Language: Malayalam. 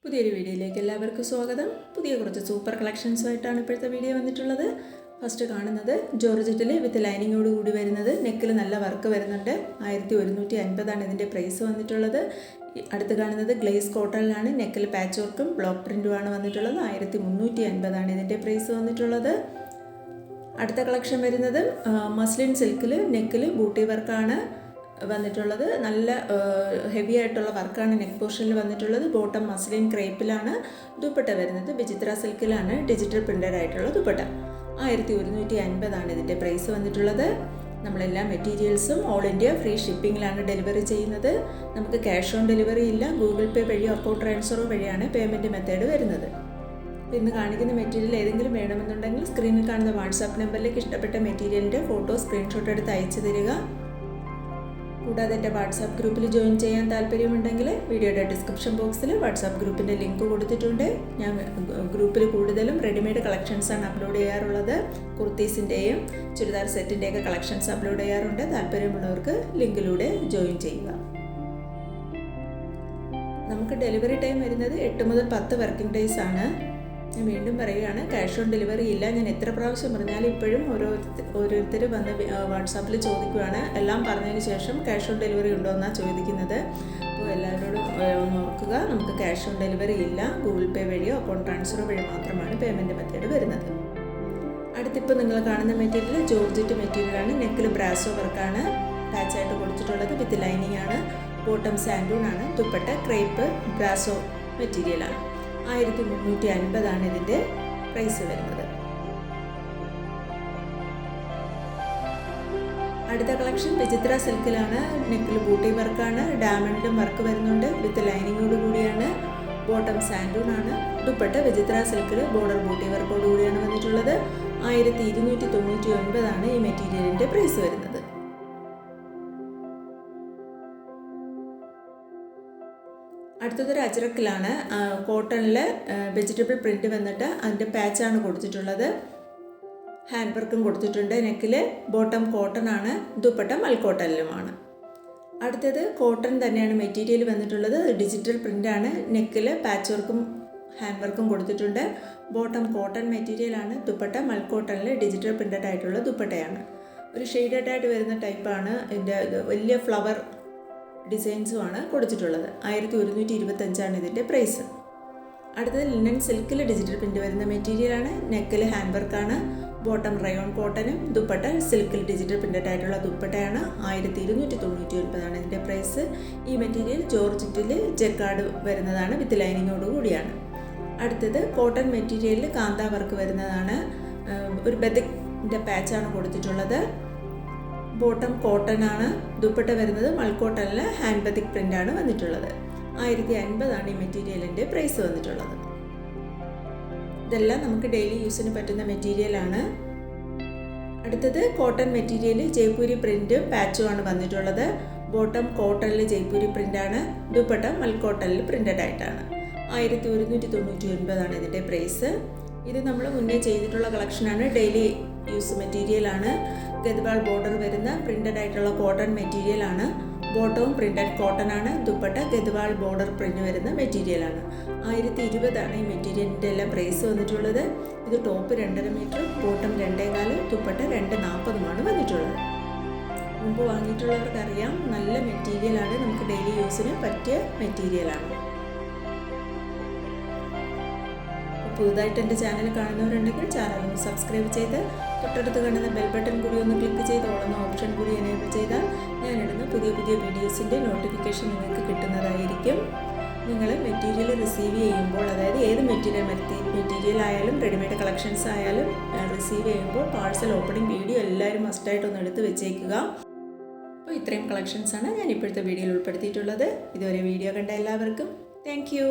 പുതിയൊരു വീഡിയോയിലേക്ക് എല്ലാവർക്കും സ്വാഗതം. പുതിയ കുറച്ച് സൂപ്പർ കളക്ഷൻസുമായിട്ടാണ് ഇപ്പോഴത്തെ വീഡിയോ വന്നിട്ടുള്ളത്. ഫസ്റ്റ് കാണുന്നത് ജോർജറ്റിൽ വിത്ത് ലൈനിങ്ങോട് കൂടി വരുന്നത്, നെക്കിൽ നല്ല വർക്ക് വരുന്നുണ്ട്. 1150 ഇതിൻ്റെ പ്രൈസ് വന്നിട്ടുള്ളത്. അടുത്ത് കാണുന്നത് ഗ്ലേസ് കോട്ടണിലാണ്, നെക്കിൽ പാച്ച് വർക്കും ബ്ലോക്ക് പ്രിൻറ്റുമാണ് വന്നിട്ടുള്ളത്. 1350 ഇതിൻ്റെ പ്രൈസ് വന്നിട്ടുള്ളത്. അടുത്ത കളക്ഷൻ വരുന്നത് മസ്ലിൻ സിൽക്കിൽ നെക്കിൽ ബൂട്ടി വർക്കാണ് വന്നിട്ടുള്ളത്. നല്ല ഹെവി ആയിട്ടുള്ള വർക്കാണ് നെക്ക് പോർഷനിൽ വന്നിട്ടുള്ളത്. Bottom muslin ക്രേപ്പിലാണ്. ദുപ്പട്ട വരുന്നത് വിചിത്ര സിൽക്കിലാണ്, ഡിജിറ്റൽ പ്രിൻ്റഡ് ആയിട്ടുള്ള ദുപ്പട്ട. 1150 ഇതിൻ്റെ പ്രൈസ് വന്നിട്ടുള്ളത്. നമ്മളെല്ലാ മെറ്റീരിയൽസും ഓൾ ഇന്ത്യ ഫ്രീ ഷിപ്പിങ്ങിലാണ് ഡെലിവറി ചെയ്യുന്നത്. നമുക്ക് ക്യാഷ് ഓൺ ഡെലിവറി ഇല്ല, ഗൂഗിൾ പേ വഴിയോ അക്കൗണ്ട് ട്രാൻസ്ഫറോ വഴിയാണ് പേയ്മെൻറ്റ് മെത്തേഡ് വരുന്നത്. ഇന്ന് കാണിക്കുന്ന മെറ്റീരിയൽ ഏതെങ്കിലും വേണമെന്നുണ്ടെങ്കിൽ സ്ക്രീനിൽ കാണുന്ന വാട്സാപ്പ് നമ്പറിലേക്ക് ഇഷ്ടപ്പെട്ട മെറ്റീരിയലിൻ്റെ ഫോട്ടോ സ്ക്രീൻഷോട്ട് എടുത്ത് അയച്ചു തരിക. കൂടാതെ എൻ്റെ വാട്സാപ്പ് ഗ്രൂപ്പിൽ ജോയിൻ ചെയ്യാൻ താല്പര്യമുണ്ടെങ്കിൽ വീഡിയോയുടെ ഡിസ്ക്രിപ്ഷൻ ബോക്സിൽ വാട്സാപ്പ് ഗ്രൂപ്പിൻ്റെ ലിങ്ക് കൊടുത്തിട്ടുണ്ട്. ഞാൻ ഗ്രൂപ്പിൽ കൂടുതലും റെഡിമെയ്ഡ് കളക്ഷൻസാണ് അപ്ലോഡ് ചെയ്യാറുള്ളത്. കുർത്തീസിൻ്റെയും ചുരിദാർ സെറ്റിൻ്റെയൊക്കെ കളക്ഷൻസ് അപ്ലോഡ് ചെയ്യാറുണ്ട്. താല്പര്യമുള്ളവർക്ക് ലിങ്കിലൂടെ ജോയിൻ ചെയ്യുക. നമുക്ക് ഡെലിവറി ടൈം വരുന്നത് 8 മുതൽ 10 വർക്കിംഗ് ഡേയ്സ് ആണ്. ഞാൻ വീണ്ടും പറയുകയാണ്, ക്യാഷ് ഓൺ ഡെലിവറി ഇല്ല. ഞാൻ എത്ര പ്രാവശ്യം പറഞ്ഞാലും ഇപ്പോഴും ഓരോരുത്തർ വന്ന് വാട്സാപ്പിൽ ചോദിക്കുകയാണ്. എല്ലാം പറഞ്ഞതിന് ശേഷം ക്യാഷ് ഓൺ ഡെലിവറി ഉണ്ടോ എന്നാണ് ചോദിക്കുന്നത്. അപ്പോൾ എല്ലാവരോടും ഒന്ന് ഓർക്കുക, നമുക്ക് ക്യാഷ് ഓൺ ഡെലിവറി ഇല്ല. ഗൂഗിൾ പേ വഴിയോ അക്കൗണ്ട് ട്രാൻസ്ഫർ വഴി മാത്രമാണ് പേയ്മെൻറ്റ് മെത്തേഡ് വരുന്നത്. അടുത്തിപ്പോൾ നിങ്ങൾ കാണുന്ന മെറ്റീരിയൽ ജോർജറ്റ് മെറ്റീരിയലാണ്. നെക്കിൽ ബ്രാസോ വർക്കാണ് പാച്ചായിട്ട് കൊടുത്തിട്ടുള്ളത്. വിത്ത് ലൈനിങ് ആണ്. ബോട്ടം സാൻഡൂൺ ആണ്. ദുപ്പട്ട ക്രേപ്പ് ബ്രാസോ മെറ്റീരിയലാണ്. 1350 ഇതിൻ്റെ പ്രൈസ് വരുന്നത്. അടുത്ത കളക്ഷൻ വിചിത്ര സിൽക്കിലാണ്. നെക്കിൽ ബൂട്ടി വർക്കാണ്. ഡയമണ്ടിലും വർക്ക് വരുന്നുണ്ട്. വിത്ത് ലൈനിങ്ങോട് കൂടിയാണ്. ബോട്ടം സാൻഡൂൺ ആണ്. ദുപ്പട്ട വിചിത്ര സിൽക്കിൽ ബോർഡർ ബൂട്ടി വർക്കോട് കൂടിയാണ് വന്നിട്ടുള്ളത്. 1299 ഈ മെറ്റീരിയലിൻ്റെ പ്രൈസ് വരുന്നത്. അടുത്തതൊരു അജ്രക്കിലാണ്. കോട്ടണിൽ വെജിറ്റബിൾ പ്രിൻറ്റ് വന്നിട്ട് അതിൻ്റെ പാച്ചാണ് കൊടുത്തിട്ടുള്ളത്. ഹാൻഡ് വർക്കും കൊടുത്തിട്ടുണ്ട്. നെക്കിൽ ബോട്ടം കോട്ടൺ ആണ്. ദുപ്പട്ട മൽക്കോട്ടനിലുമാണ്. അടുത്തത് കോട്ടൺ തന്നെയാണ് മെറ്റീരിയൽ വന്നിട്ടുള്ളത്. ഡിജിറ്റൽ പ്രിൻ്റാണ്. നെക്കിൽ പാച്ച് വർക്കും ഹാൻഡ് വർക്കും കൊടുത്തിട്ടുണ്ട്. ബോട്ടം കോട്ടൺ മെറ്റീരിയലാണ്. ദുപ്പട്ട മൽക്കോട്ടണിൽ ഡിജിറ്റൽ പ്രിൻ്റഡ് ആയിട്ടുള്ള ദുപ്പട്ടയാണ്. ഒരു ഷെയ്ഡഡ് ആയിട്ട് വരുന്ന ടൈപ്പാണ്. ഇതിൻ്റെ വലിയ ഫ്ലവർ ഡിസൈൻസുമാണ് കൊടുത്തിട്ടുള്ളത്. 1125 ഇതിൻ്റെ പ്രൈസ്. അടുത്തത് ലിനൻ സിൽക്കിൽ ഡിജിറ്റൽ പ്രിൻ്റ് വരുന്ന മെറ്റീരിയലാണ്. നെക്കിൽ ഹാൻഡ് വർക്കാണ്. ബോട്ടം റയോൺ കോട്ടനും ദുപ്പട്ട സിൽക്കിൽ ഡിജിറ്റൽ പ്രിൻ്റഡ് ആയിട്ടുള്ള ദുപ്പട്ടയാണ്. 1299 ഇതിൻ്റെ പ്രൈസ്. ഈ മെറ്റീരിയൽ ജോർജറ്റിൽ ജക്കാർഡ് വരുന്നതാണ്. വിത്ത് ലൈനിങ്ങോട് കൂടിയാണ്. അടുത്തത് കോട്ടൺ മെറ്റീരിയലിൽ കാന്ത വർക്ക് വരുന്നതാണ്. ഒരു ബെദിക്കിൻ്റെ പാച്ചാണ് കൊടുത്തിട്ടുള്ളത്. ബോട്ടം കോട്ടൺ ആണ്. ദുപ്പട്ട വരുന്നത് മൽക്കോട്ടണിൽ ഹാൻഡ് ബത്തിക് പ്രിൻ്റാണ് വന്നിട്ടുള്ളത്. 1050 ഈ മെറ്റീരിയലിൻ്റെ പ്രൈസ് വന്നിട്ടുള്ളത്. ഇതെല്ലാം നമുക്ക് ഡെയിലി യൂസിന് പറ്റുന്ന മെറ്റീരിയലാണ്. അടുത്തത് കോട്ടൺ മെറ്റീരിയൽ ജയ്പൂരി പ്രിൻറ്റും പാച്ചുമാണ് വന്നിട്ടുള്ളത്. ബോട്ടം കോട്ടണിൽ ജയ്പൂരി പ്രിൻ്റാണ്. ദുപ്പട്ട മൽക്കോട്ടണിൽ പ്രിൻ്റഡ് ആയിട്ടാണ്. 1199 ഇതിൻ്റെ പ്രൈസ്. ഇത് നമ്മൾ മുന്നേ ചെയ്തിട്ടുള്ള കളക്ഷനാണ്. ഡെയിലി യൂസ് മെറ്റീരിയലാണ്. ഗദ്വാൾ ബോർഡർ വരുന്ന പ്രിൻ്റഡ് ആയിട്ടുള്ള കോട്ടൺ മെറ്റീരിയലാണ്. ബോട്ടവും പ്രിൻ്റഡ് കോട്ടൺ ആണ്. ദുപ്പട്ട ഗദ്വാൾ ബോർഡർ പ്രിൻ്റ് വരുന്ന മെറ്റീരിയലാണ്. 1020 ഈ മെറ്റീരിയലിൻ്റെ എല്ലാം പ്രൈസ് വന്നിട്ടുള്ളത്. ഇത് ടോപ്പ് 2.5 മീറ്റർ, ബോട്ടം 2.25, ദുപ്പട്ട 240 വന്നിട്ടുള്ളത്. മുമ്പ് വാങ്ങിയിട്ടുള്ളവർക്കറിയാം, നല്ല മെറ്റീരിയലാണ്. നമുക്ക് ഡെയിലി യൂസിന് പറ്റിയ മെറ്റീരിയലാണ്. പുതുതായിട്ട് എൻ്റെ ചാനൽ കാണുന്നവരുണ്ടെങ്കിൽ ചാനൽ ഒന്ന് സബ്സ്ക്രൈബ് ചെയ്ത് തൊട്ടടുത്ത് കാണുന്ന ബെൽ ബട്ടൺ കൂടി ഒന്ന് ക്ലിക്ക് ചെയ്ത് ഓളുന്ന ഓപ്ഷൻ കൂടി എനേബിൾ ചെയ്താൽ ഞാനിടുന്ന പുതിയ വീഡിയോസിൻ്റെ നോട്ടിഫിക്കേഷൻ നിങ്ങൾക്ക് കിട്ടുന്നതായിരിക്കും. നിങ്ങൾ മെറ്റീരിയൽ റിസീവ് ചെയ്യുമ്പോൾ, അതായത് ഏത് മെറ്റീരിയൽ ആയാലും റെഡിമെയ്ഡ് കളക്ഷൻസ് ആയാലും റിസീവ് ചെയ്യുമ്പോൾ പാഴ്സൽ ഓപ്പണിംഗ് വീഡിയോ എല്ലാവരും മസ്റ്റായിട്ടൊന്ന് എടുത്ത് വെച്ചേക്കുക. അപ്പോൾ ഇത്രയും കളക്ഷൻസാണ് ഞാൻ ഇപ്പോഴത്തെ വീഡിയോയിൽ ഉൾപ്പെടുത്തിയിട്ടുള്ളത്. ഇതുവരെ വീഡിയോ കണ്ട എല്ലാവർക്കും താങ്ക് യു.